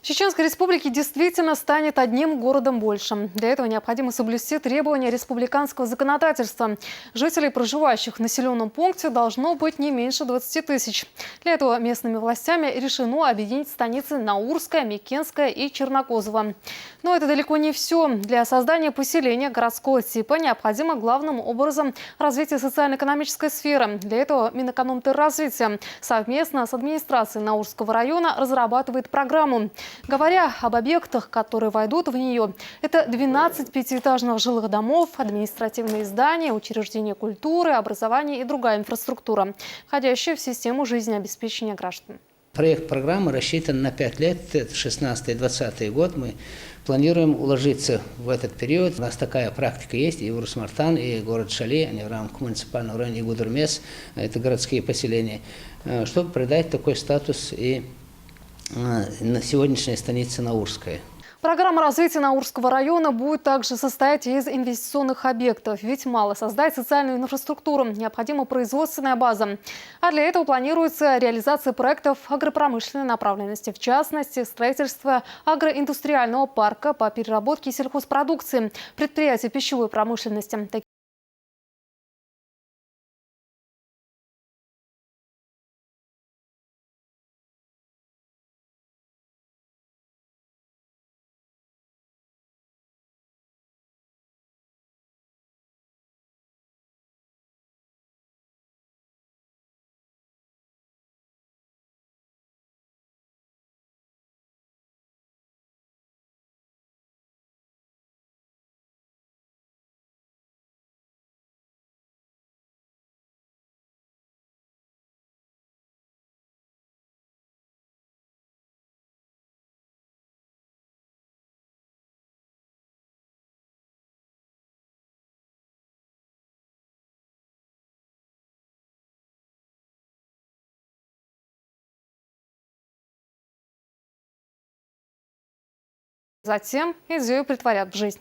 Чеченской Республике действительно станет одним городом больше. Для этого необходимо соблюсти требования республиканского законодательства. Жителей, проживающих в населенном пункте, должно быть не меньше 20 тысяч. Для этого местными властями решено объединить станицы Наурская, Микенская и Чернокозово. Но это далеко не все. Для создания поселения городского типа необходимо главным образом развитие социально-экономической сферы. Для этого Минэкономразвития совместно с администрацией Наурского района разрабатывает программу. Говоря об объектах, которые войдут в нее, это 12 пятиэтажных жилых домов, административные здания, учреждения культуры, образования и другая инфраструктура, входящая в систему жизнеобеспечения граждан. Проект программы рассчитан на 5 лет, 16-20 год. Мы планируем уложиться в этот период. У нас такая практика есть и в Урус-Мартан, и город Шали, они в рамках муниципального района, и Гудермес, это городские поселения, чтобы придать такой статус и на сегодняшней станице Наурская. Программа развития Наурского района будет также состоять из инвестиционных объектов. Ведь мало создать социальную инфраструктуру, необходима производственная база. А для этого планируется реализация проектов агропромышленной направленности. В частности, строительство агроиндустриального парка по переработке сельхозпродукции, предприятий пищевой промышленности. Затем идею притворят в жизнь.